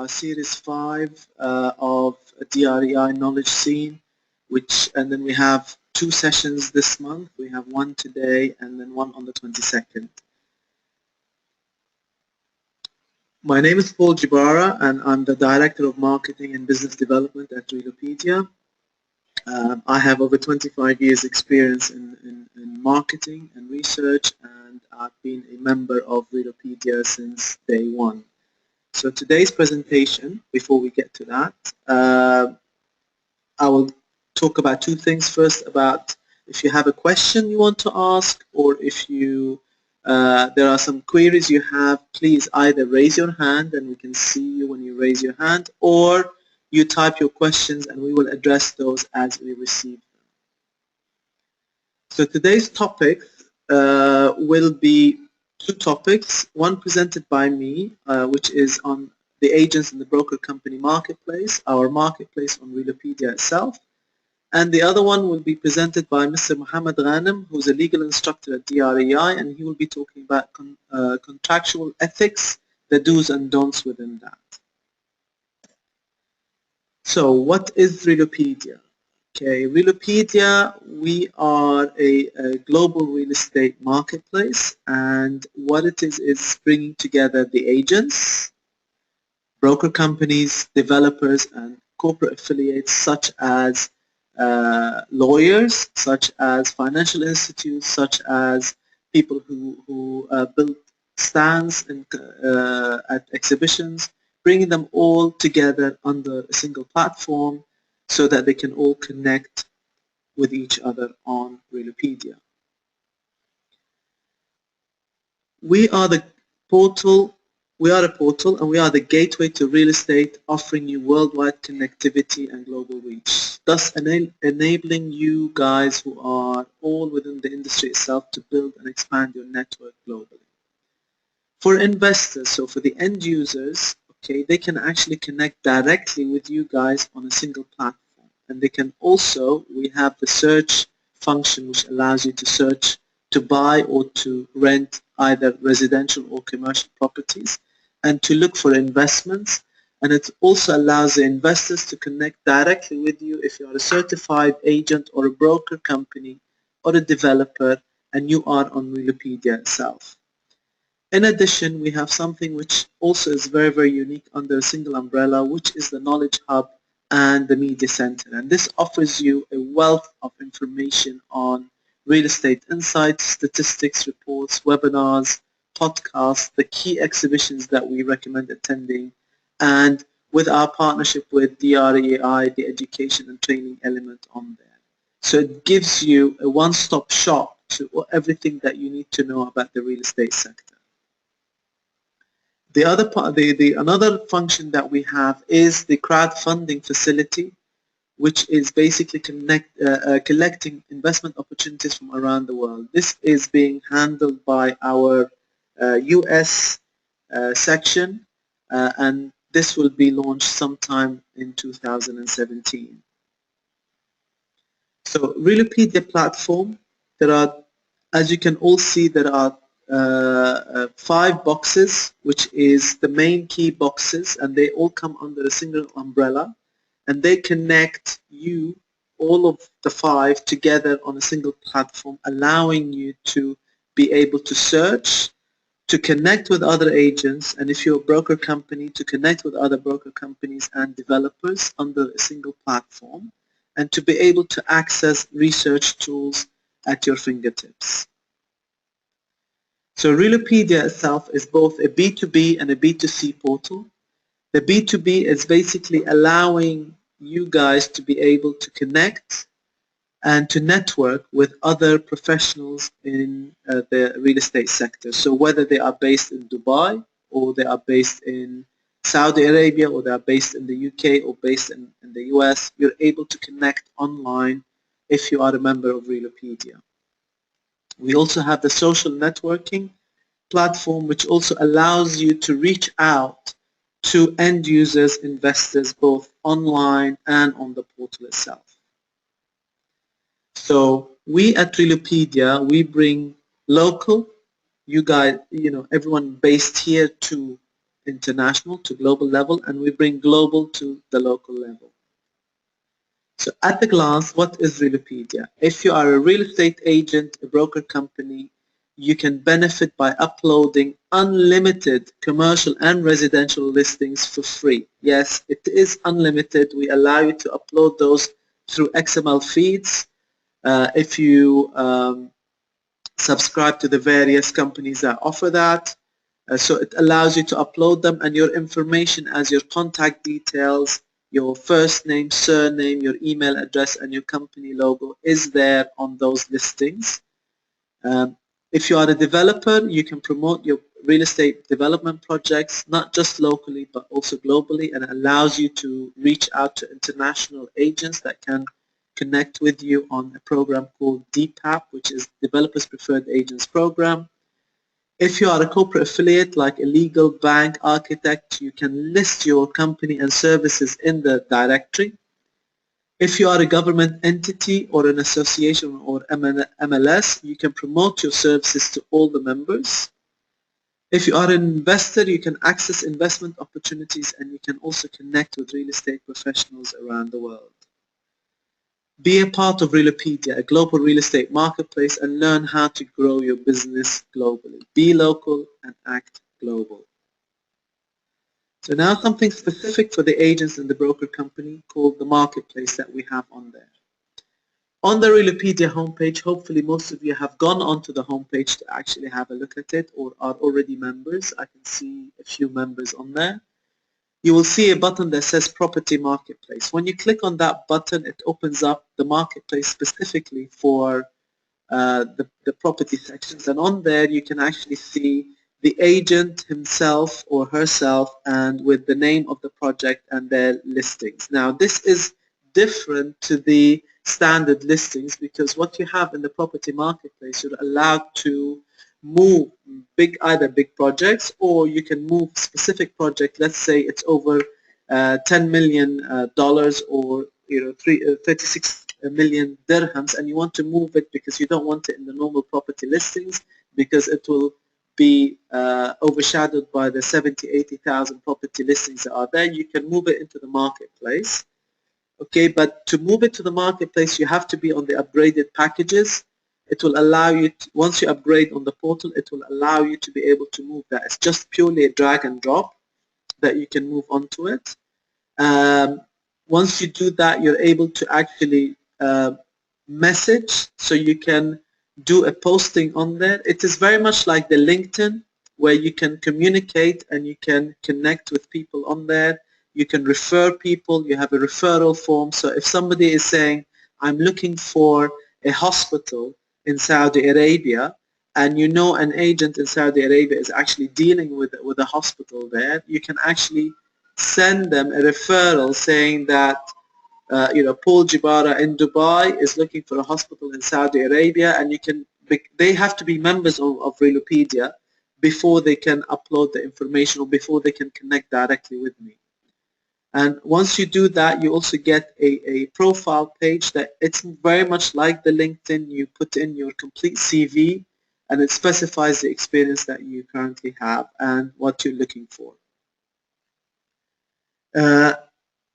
Series 5 of DREI Knowledge Scene, and then we have 2 sessions this month. We have one today and then one on the 22nd. My name is Paul Jibara, and I'm the Director of Marketing and Business Development at Realopedia. I have over 25 years experience in marketing and research, and I've been a member of Realopedia since day one. So today's presentation, before we get to that, I will talk about 2 things. First, about if you have a question you want to ask, or if you there are some queries you have, please either raise your hand and we can see you when you raise your hand, or you type your questions and we will address those as we receive them. So today's topic will be 2 topics, one presented by me, which is on the agents and the broker company marketplace, our marketplace on Realopedia itself, and the other one will be presented by Mr. Mohammed Ghanem, who's a legal instructor at DREI, and he will be talking about contractual ethics, the do's and don'ts within that. So what is Realopedia? Okay, Realopedia, we are a global real estate marketplace, and what it is bringing together the agents, broker companies, developers, and corporate affiliates such as lawyers, such as financial institutes, such as people who build stands at exhibitions, bringing them all together under a single platform so that they can all connect with each other on Realopedia. We are the portal. We are a portal, and we are the gateway to real estate, offering you worldwide connectivity and global reach, thus enabling you guys who are all within the industry itself to build and expand your network globally. For investors, so for the end users, okay, they can actually connect directly with you guys on a single platform, and they can also, we have the search function which allows you to search to buy or to rent either residential or commercial properties, and to look for investments. And it also allows the investors to connect directly with you if you are a certified agent or a broker company or a developer and you are on Realopedia itself. In addition, we have something which also is very, very unique under a single umbrella, which is the Knowledge Hub and the Media Center. And this offers you a wealth of information on real estate insights, statistics, reports, webinars, podcasts, the key exhibitions that we recommend attending, and with our partnership with DREI, the education and training element on there. So it gives you a one-stop shop to everything that you need to know about the real estate sector. The other part, another function that we have is the crowdfunding facility, which is basically collecting investment opportunities from around the world. This is being handled by our US section, and this will be launched sometime in 2017. So Realopedia platform, there are, as you can all see, there are 5 boxes, which is the main key boxes, and they all come under a single umbrella, and they connect you, all of the 5, together on a single platform, allowing you to be able to search, to connect with other agents, and if you're a broker company, to connect with other broker companies and developers under a single platform, and to be able to access research tools at your fingertips. So Realopedia itself is both a B2B and a B2C portal. The B2B is basically allowing you guys to be able to connect and to network with other professionals in the real estate sector. So whether they are based in Dubai, or they are based in Saudi Arabia, or they are based in the UK, or based in the US, you're able to connect online if you are a member of Realopedia. We also have the social networking platform, which also allows you to reach out to end users, investors, both online and on the portal itself. So we at Realopedia, we bring local, you guys, everyone based here to international to global level, and we bring global to the local level. So at a glance, what is Realopedia? If you are a real estate agent, a broker company, you can benefit by uploading unlimited commercial and residential listings for free. Yes, it is unlimited. We allow you to upload those through XML feeds. If you subscribe to the various companies that offer that. So it allows you to upload them, and your information as your contact details, your first name, surname, your email address, and your company logo is there on those listings. If you are a developer, you can promote your real estate development projects, not just locally, but also globally, and it allows you to reach out to international agents that can connect with you on a program called DPAP, which is Developers Preferred Agents Program. If you are a corporate affiliate like a legal, bank, architect, you can list your company and services in the directory. If you are a government entity or an association or MLS, you can promote your services to all the members. If you are an investor, you can access investment opportunities, and you can also connect with real estate professionals around the world. Be a part of Realopedia, a global real estate marketplace, and learn how to grow your business globally. Be local and act global. So now something specific for the agents and the broker company called the marketplace that we have on there. On the Realopedia homepage, hopefully most of you have gone onto the homepage to actually have a look at it or are already members. I can see a few members on there. You will see a button that says Property Marketplace. When you click on that button, it opens up the marketplace specifically for the property sections, and on there you can actually see the agent himself or herself and with the name of the project and their listings. Now this is different to the standard listings, because what you have in the property marketplace, you're allowed to move either big projects, or you can move specific project. Let's say it's over $10 million or 36 million dirhams, and you want to move it because you don't want it in the normal property listings because it will be overshadowed by the 80,000 property listings that are there. You can move it into the marketplace. Okay, but to move it to the marketplace, you have to be on the upgraded packages. It will allow you to, once you upgrade on the portal, it will allow you to be able to move that. It's just purely a drag and drop that you can move onto it. Once you do that, you're able to actually message, so you can do a posting on there. It is very much like the LinkedIn, where you can communicate and you can connect with people on there. You can refer people. You have a referral form. So if somebody is saying, I'm looking for a hospital in Saudi Arabia, and you know an agent in Saudi Arabia is actually dealing with a hospital there, you can actually send them a referral saying that Paul Jibara in Dubai is looking for a hospital in Saudi Arabia, and they have to be members of Realopedia before they can upload the information or before they can connect directly with me. And once you do that, you also get a profile page that it's very much like the LinkedIn. You put in your complete CV, and it specifies the experience that you currently have and what you're looking for.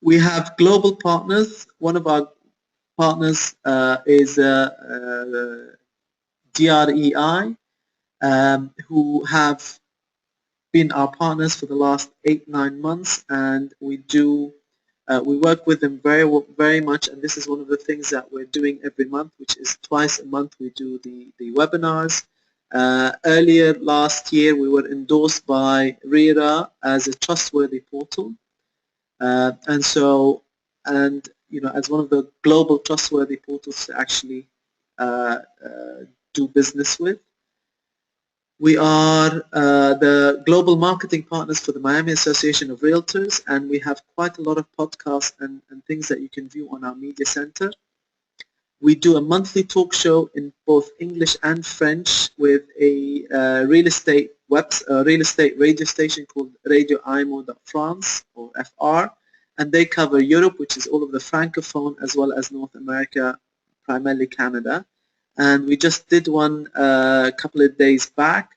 We have global partners. One of our partners is DREI, who have been our partners for the last 8-9 months, and we work with them very much. And this is one of the things that we're doing every month, which is twice a month we do the webinars. Earlier last year, we were endorsed by RERA as a trustworthy portal. As one of the global trustworthy portals to actually do business with. We are the global marketing partners for the Miami Association of Realtors, and we have quite a lot of podcasts and things that you can view on our media center. We do a monthly talk show in both English and French with a real estate radio station called Radio IMO.France or FR, and they cover Europe, which is all of the Francophone, as well as North America, primarily Canada. And we just did one a couple of days back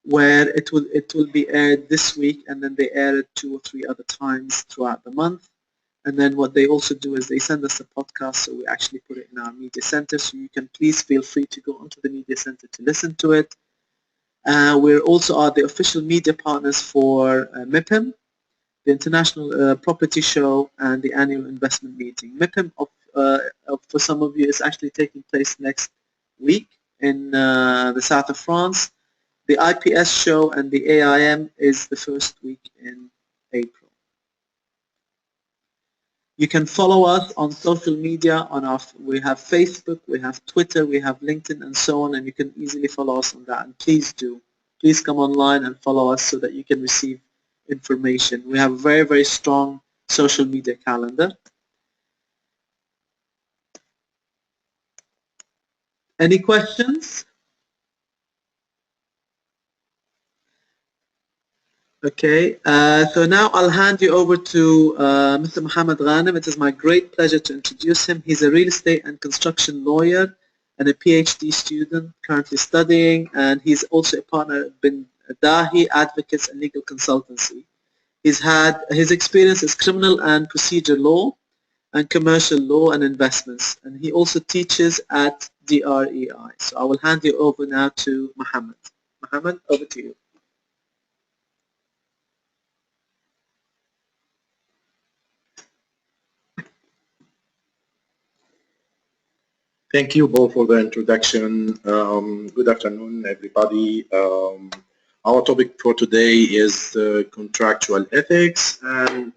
where it will be aired this week, and then they air it 2 or 3 other times throughout the month. And then what they also do is they send us a podcast, so we actually put it in our media center. So you can please feel free to go onto the media center to listen to it. We also are the official media partners for MIPIM, the International Property Show, and the annual investment meeting. MIPIM, for some of you, is actually taking place next week in the south of France. The IPS show and the AIM is the first week in April. You can follow us on social media. We have Facebook, we have Twitter, we have LinkedIn, and so on, and you can easily follow us on that. And please do. Please come online and follow us so that you can receive information. We have a very, very strong social media calendar. Any questions? Okay, so now I'll hand you over to Mr. Mohammed Ghanem. It is my great pleasure to introduce him. He's a real estate and construction lawyer and a PhD student currently studying, and he's also a partner at Bin Dahi Advocates and Legal Consultancy. His experience is criminal and procedure law and commercial law and investments, and he also teaches at DREI. So I will hand you over now to Mohammed. Mohammed, over to you. Thank you, Bo, for the introduction. Good afternoon, everybody. Our topic for today is contractual ethics, and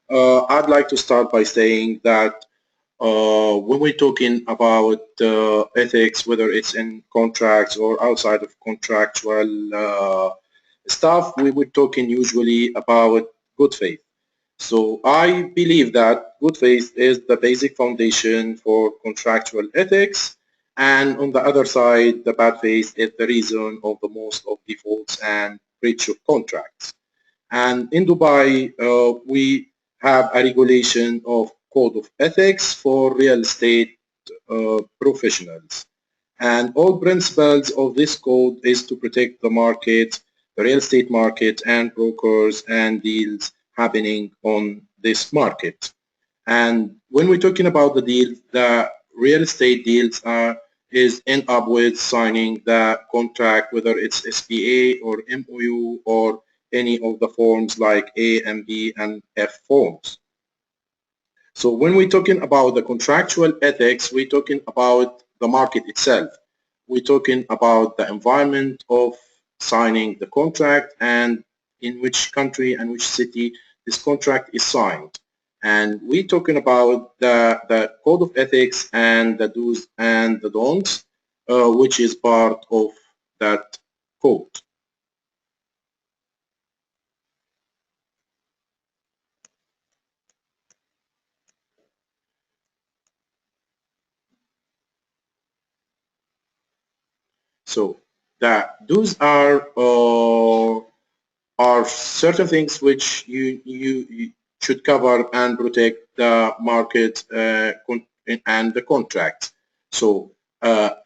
I'd like to start by saying that when we're talking about ethics, whether it's in contracts or outside of contractual stuff, we were talking usually about good faith. So I believe that good faith is the basic foundation for contractual ethics, and on the other side, the bad faith is the reason of the most of defaults and breach of contracts. And in Dubai, we have a regulation of code of ethics for real estate professionals. And all principles of this code is to protect the market, the real estate market, and brokers and deals happening on this market. And when we're talking about the deals, the real estate deals is end up with signing the contract, whether it's SPA or MOU or any of the forms like A and B and F forms. So when we're talking about the contractual ethics, we're talking about the market itself. We're talking about the environment of signing the contract and in which country and which city this contract is signed. And we're talking about the code of ethics and the do's and the don'ts, which is part of that code. So that those are certain things which you should cover and protect the market and the contract. So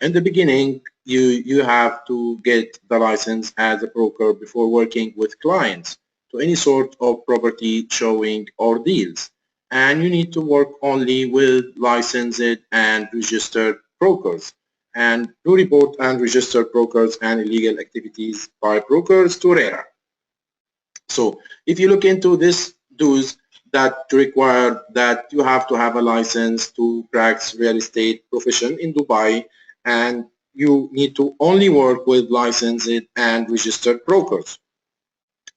in the beginning, you have to get the license as a broker before working with clients to any sort of property showing or deals. And you need to work only with licensed and registered brokers, and to report and register brokers and illegal activities by brokers to RERA. So if you look into this dues that require that you have to have a license to practice real estate profession in Dubai, and you need to only work with licensed and registered brokers.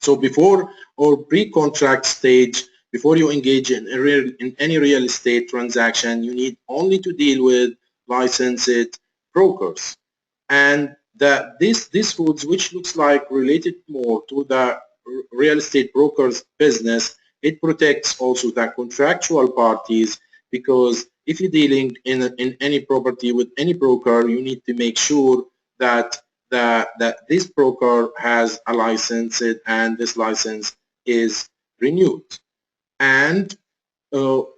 So before or pre-contract stage, before you engage in any real estate transaction, you need only to deal with licensed brokers. And these foods, which looks like related more to the real estate brokers business, it protects also the contractual parties, because if you're dealing in any property with any broker, you need to make sure that that this broker has a license and this license is renewed. And for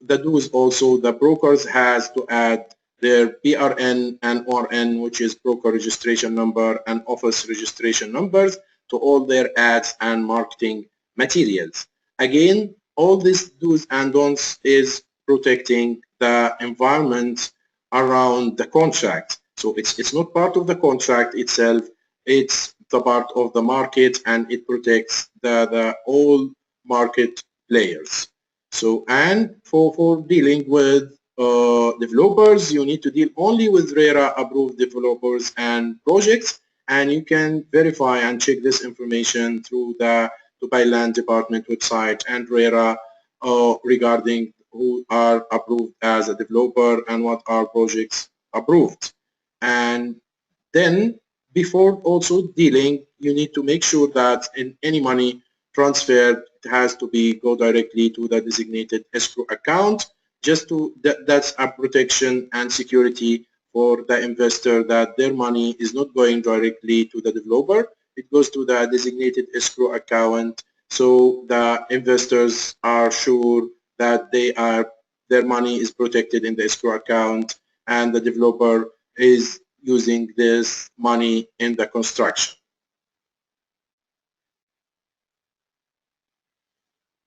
the dues also, the brokers has to add their PRN and RN, which is broker registration number and office registration numbers, to all their ads and marketing materials. Again, all these do's and don'ts is protecting the environment around the contract. So it's not part of the contract itself, it's the part of the market, and it protects the all market players. So, and for dealing with developers, you need to deal only with RERA approved developers and projects, and you can verify and check this information through the Dubai Land Department website and RERA regarding who are approved as a developer and what are projects approved. And then before also dealing, you need to make sure that in any money transferred, it has to be go directly to the designated escrow account, just to that's a protection and security for the investor, that their money is not going directly to the developer, it goes to the designated escrow account, so the investors are sure that their money is protected in the escrow account, and the developer is using this money in the construction.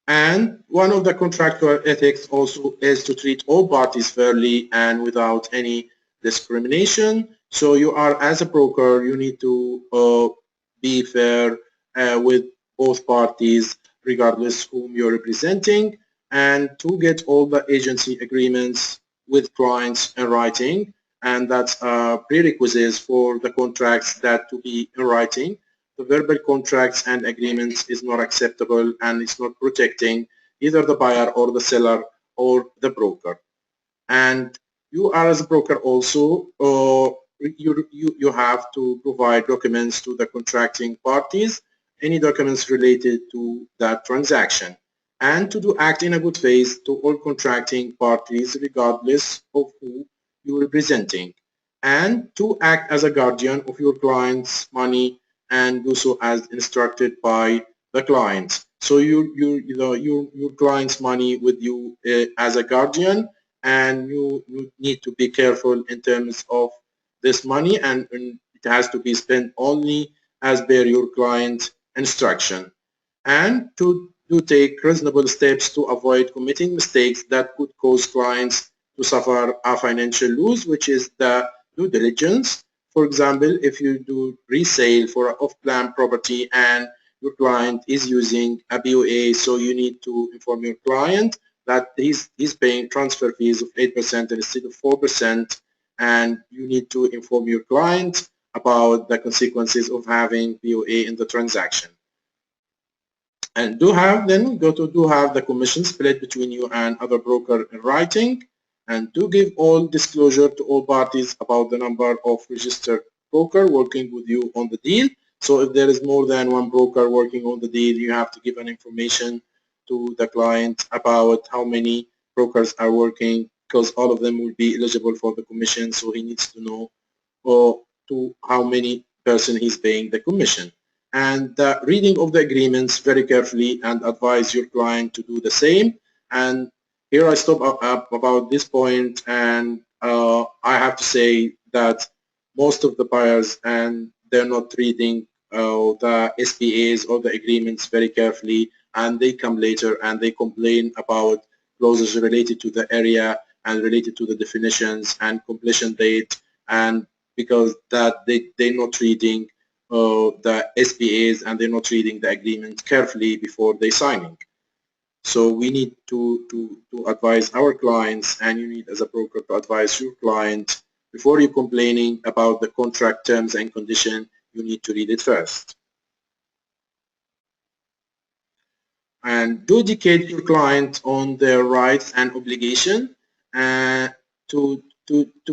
And one of the contractual ethics also is to treat all parties fairly and without any discrimination. So you are, as a broker, you need to be fair with both parties, regardless whom you're representing, and to get all the agency agreements with clients in writing. And that's a prerequisite for the contracts that to be in writing. The verbal contracts and agreements is not acceptable, and it's not protecting either the buyer or the seller or the broker. And you are, as a broker, also you have to provide documents to the contracting parties, any documents related to that transaction, and to do act in a good faith to all contracting parties regardless of who you're representing, and to act as a guardian of your client's money and do so as instructed by the client. So your client's money with you as a guardian, and you need to be careful in terms of this money, and it has to be spent only as per your client instruction, and to take reasonable steps to avoid committing mistakes that could cause clients to suffer a financial loss, which is the due diligence. For example, if you do resale for an off-plan property and your client is using a BOA, so you need to inform your client that he's paying transfer fees of 8% instead of 4%, and you need to inform your client about the consequences of having BOA in the transaction. And do have the commission split between you and other broker in writing, and do give all disclosure to all parties about the number of registered broker working with you on the deal. So if there is more than one broker working on the deal, you have to give an information to the client about how many brokers are working, because all of them will be eligible for the commission, so he needs to know to how many person he's paying the commission. And the reading of the agreements very carefully, and advise your client to do the same. And here I stop up about this point, and I have to say that most of the buyers, and they're not reading the SPAs or the agreements very carefully, and they come later and they complain about clauses related to the area and related to the definitions and completion date, and because that they're not reading the SPAs, and they're not reading the agreement carefully before they signing. So we need to advise our clients, and you need, as a broker, to advise your client before you're complaining about the contract terms and condition. You need to read it first. And do educate your client on their rights and obligation. To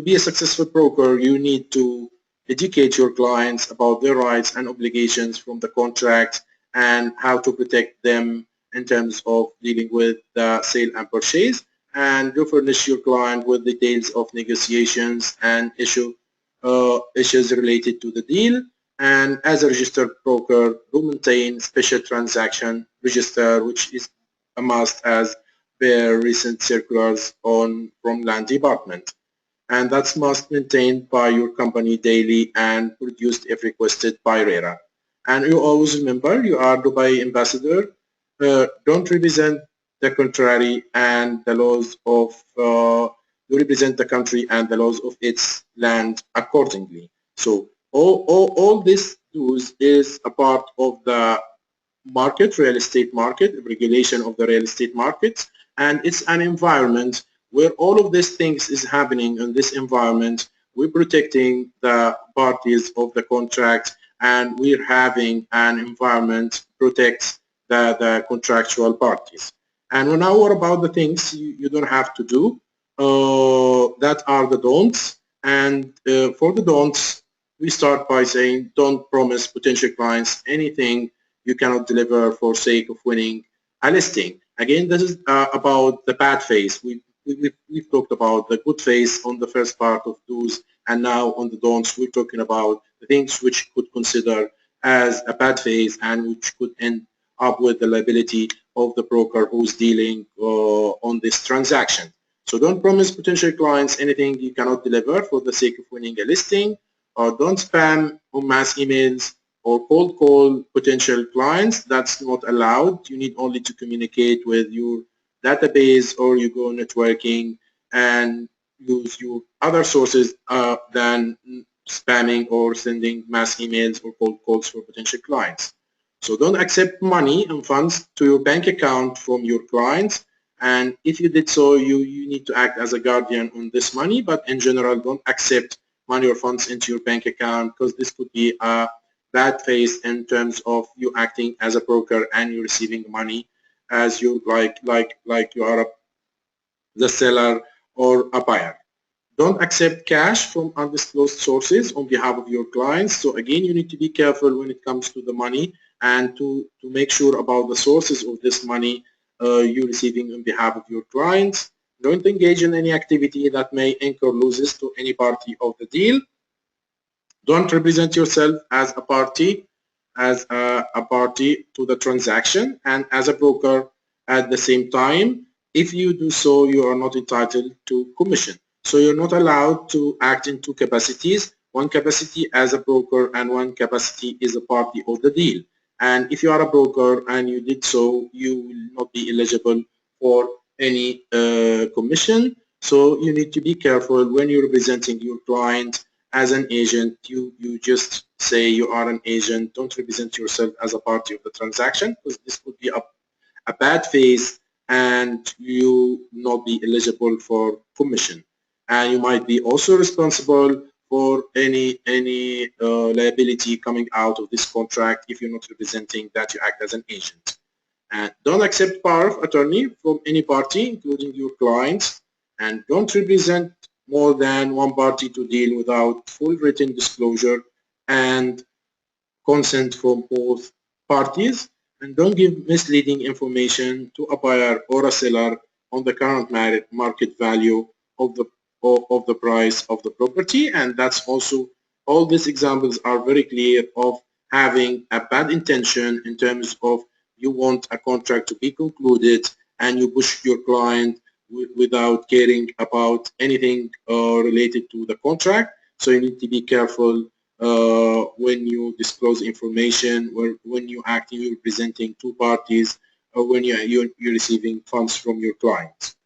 be a successful broker, you need to educate your clients about their rights and obligations from the contract, and how to protect them in terms of dealing with the sale and purchase, and do furnish your client with details of negotiations and issues related to the deal. And as a registered broker, do maintain special transaction register, which is a must as per recent circulars from Land Department. and that's must maintained by your company daily and produced if requested by RERA. And you always remember you are Dubai ambassador. Don't represent the contrary and the laws of you represent the country and the laws of its land accordingly. So all this does is a part of the market, real estate market, regulation of the real estate markets, and it's an environment where all of these things is happening in this environment. We're protecting the parties of the contract, and we're having an environment protects the contractual parties. And now what about the things you don't have to do? That are the don'ts. And for the don'ts, we start by saying don't promise potential clients anything you cannot deliver for sake of winning a listing. Again, this is about the bad phase. We've talked about the good phase on the first part of those, and now on the don'ts, we're talking about the things which could consider as a bad phase and which could end up with the liability of the broker who's dealing on this transaction. So don't promise potential clients anything you cannot deliver for the sake of winning a listing, or don't spam on mass emails or cold call potential clients. That's not allowed. You need only to communicate with your database or you go networking and use your other sources than spamming or sending mass emails or cold calls for potential clients. So don't accept money and funds to your bank account from your clients. And if you did so, you need to act as a guardian on this money. But in general, don't accept money or funds into your bank account, because this could be a bad phase in terms of you acting as a broker and you receiving money as you like you are the seller or a buyer. Don't accept cash from undisclosed sources on behalf of your clients. So again, you need to be careful when it comes to the money and to make sure about the sources of this money you're receiving on behalf of your clients. Don't engage in any activity that may incur losses to any party of the deal. Don't represent yourself as a party, a party to the transaction and as a broker at the same time. If you do so, you are not entitled to commission. So you're not allowed to act in two capacities, one capacity as a broker and one capacity is a party of the deal. And if you are a broker and you did so, you will not be eligible for any commission. So you need to be careful when you're representing your client as an agent. You just say you are an agent. Don't represent yourself as a party of the transaction, because this could be a bad phase and you not be eligible for commission. And you might be also responsible for any liability coming out of this contract if you're not representing that you act as an agent. And don't accept power of attorney from any party, including your clients, and don't represent more than one party to deal without full written disclosure and consent from both parties, and don't give misleading information to a buyer or a seller on the current market value of the price of the property. And that's also, all these examples are very clear of having a bad intention in terms of you want a contract to be concluded and you push your client without caring about anything related to the contract. So you need to be careful when you disclose information, when you actively representing two parties, or when you're receiving funds from your clients.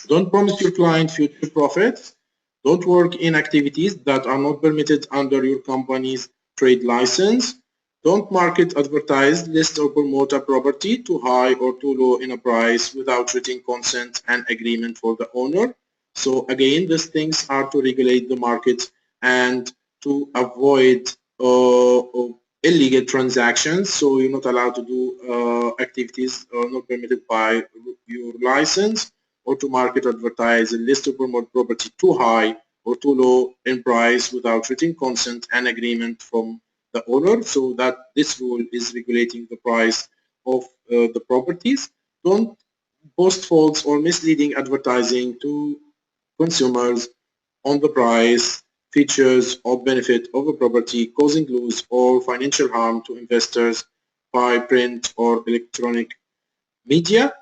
Don't promise your client future profits. Don't work in activities that are not permitted under your company's trade license. Don't market, advertise, list or promote a property too high or too low in a price without written consent and agreement for the owner. So again, these things are to regulate the market and to avoid illegal transactions. So you're not allowed to do activities not permitted by your license, or to market, advertise, and list or promote property too high or too low in price without written consent and agreement from the owner. So that this rule is regulating the price of the properties. Don't post false or misleading advertising to consumers on the price, features, or benefit of a property, causing loss or financial harm to investors by print or electronic media.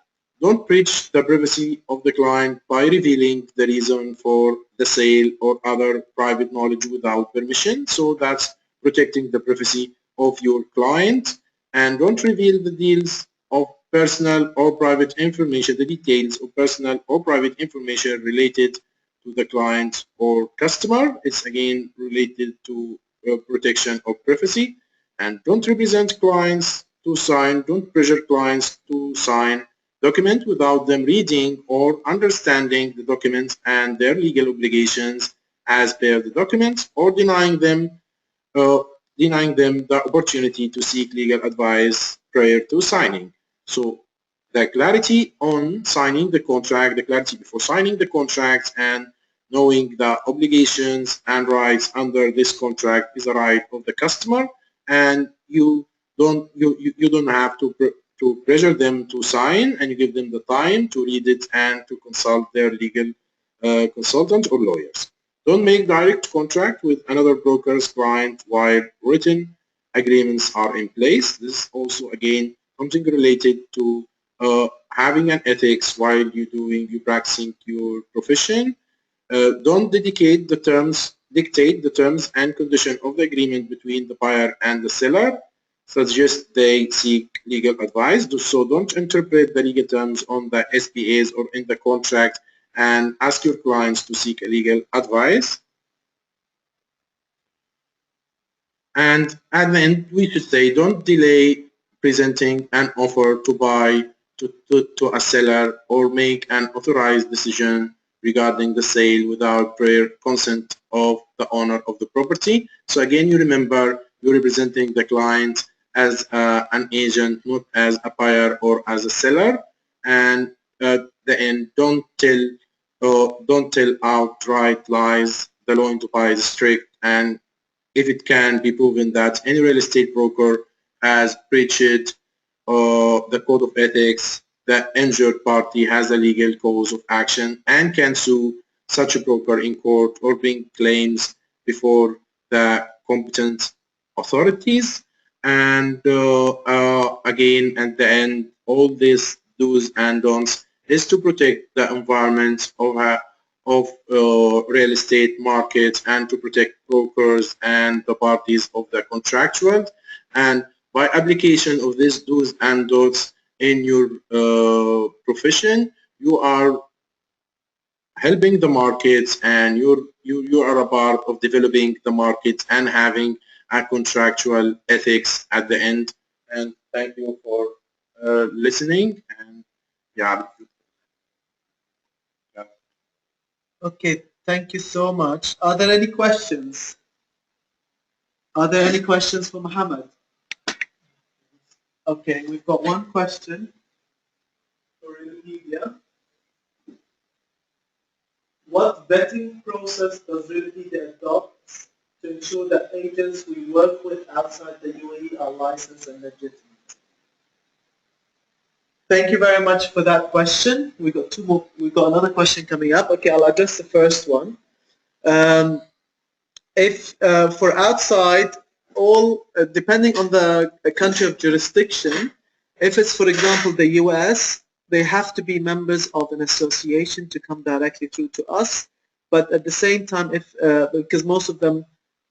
don't breach the privacy of the client by revealing the reason for the sale or other private knowledge without permission. So that's protecting the privacy of your client. And don't reveal the deals of personal or private information, the details of personal or private information related to the client or customer. It's again related to protection of privacy. And don't represent clients to sign, don't pressure clients to sign document without them reading or understanding the documents and their legal obligations as per the documents, or uh, denying them the opportunity to seek legal advice prior to signing. So the clarity on signing the contract, the clarity before signing the contract, and knowing the obligations and rights under this contract is a right of the customer, and you don't have to pressure them to sign, and you give them the time to read it and to consult their legal consultant or lawyers. Don't make direct contract with another broker's client while written agreements are in place. This is also again something related to having an ethics while you practicing your profession. Don't dictate the terms and condition of the agreement between the buyer and the seller. Suggest they seek legal advice. So don't interpret the legal terms on the SPAs or in the contract, and ask your clients to seek a legal advice. And at the end, we should say, don't delay presenting an offer to buy to a seller, or make an authorized decision regarding the sale without prior consent of the owner of the property. So again, you remember, you're representing the client as an agent, not as a buyer or as a seller. And at the end, don't tell outright lies. The law to buy is strict, and if it can be proven that any real estate broker has breached the code of ethics, the injured party has a legal cause of action and can sue such a broker in court or bring claims before the competent authorities. And again, at the end, all these do's and don'ts is to protect the environment of real estate markets, and to protect brokers and the parties of the contractual. And by application of these do's and don'ts in your profession, you are helping the markets, and you are a part of developing the markets and having a contractual ethics at the end. And thank you for listening. And yeah. Okay, thank you so much. Are there any questions? Are there any questions for Mohammed? Okay, we've got one question for Realopedia. What vetting process does Realopedia adopt to ensure that agents we work with outside the UAE are licensed and legitimate? Thank you very much for that question. We got two more. We got another question coming up. Okay, I'll address the first one. If for outside, all depending on the country of jurisdiction, if it's, for example, the US, they have to be members of an association to come directly through to us. But at the same time, if because most of them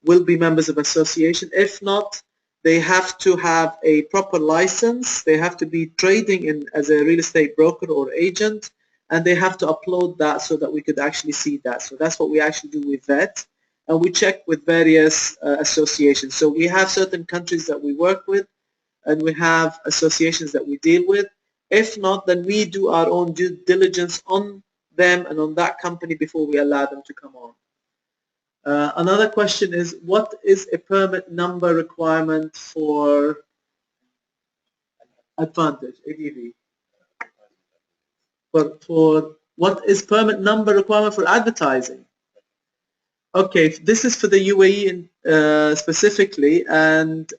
will be members of association, if not, they have to have a proper license. They have to be trading in as a real estate broker or agent, and they have to upload that so that we could actually see that. So that's what we actually do with vet. And we check with various associations. So we have certain countries that we work with, and we have associations that we deal with. If not, then we do our own due diligence on them and on that company before we allow them to come on. Another question is, what is a permit number requirement for Advantage, ADV? For what is permit number requirement for advertising? Okay, this is for the UAE specifically, and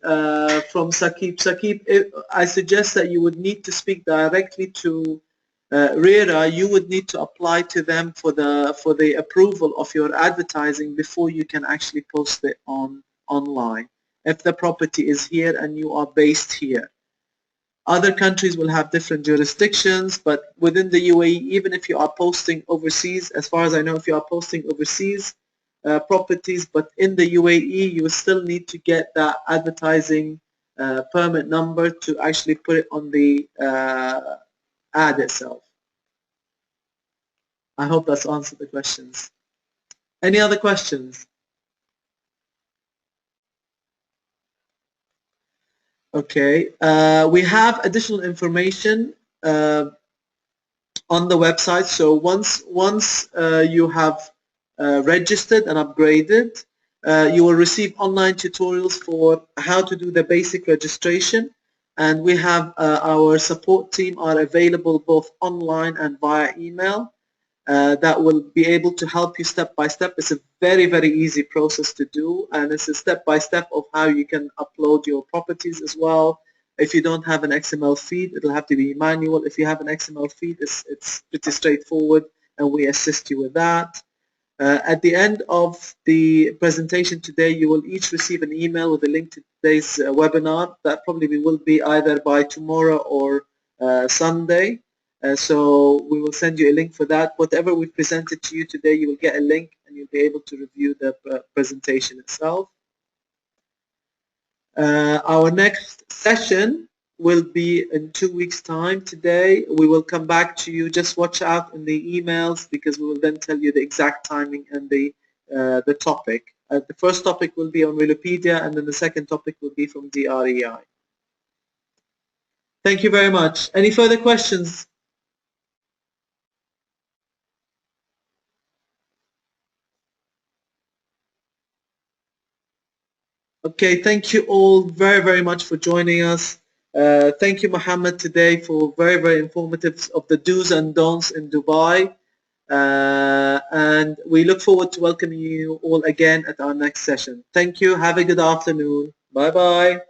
from Saqib. Saqib, I suggest that you would need to speak directly to RERA. You would need to apply to them for the approval of your advertising before you can actually post it online, if the property is here and you are based here. Other countries will have different jurisdictions, but within the UAE, even if you are posting overseas, as far as I know, if you are posting overseas properties, but in the UAE, you still need to get that advertising permit number to actually put it on the ad itself. I hope that's answered the questions. Any other questions? Okay, we have additional information on the website. So once you have registered and upgraded, you will receive online tutorials for how to do the basic registration. And we have our support team are available both online and via email. That will be able to help you step by step. It's a very, very easy process to do, and it's a step by step of how you can upload your properties as well. If you don't have an XML feed, it'll have to be manual. If you have an XML feed, it's pretty straightforward, and we assist you with that. At the end of the presentation today, you will each receive an email with a link to today's webinar. That probably will be either by tomorrow or Sunday. So we will send you a link for that. Whatever we presented to you today, you will get a link and you'll be able to review the presentation itself. Our next session will be in 2 weeks' time. Today we will come back to you. Just watch out in the emails because we will then tell you the exact timing and the topic. The first topic will be on Realopedia, and then the second topic will be from DREI. Thank you very much. Any further questions? Okay, thank you all very, very much for joining us. Thank you, Mohammed, today for very, very informative of the do's and don'ts in Dubai. And we look forward to welcoming you all again at our next session. Thank you. Have a good afternoon. Bye-bye.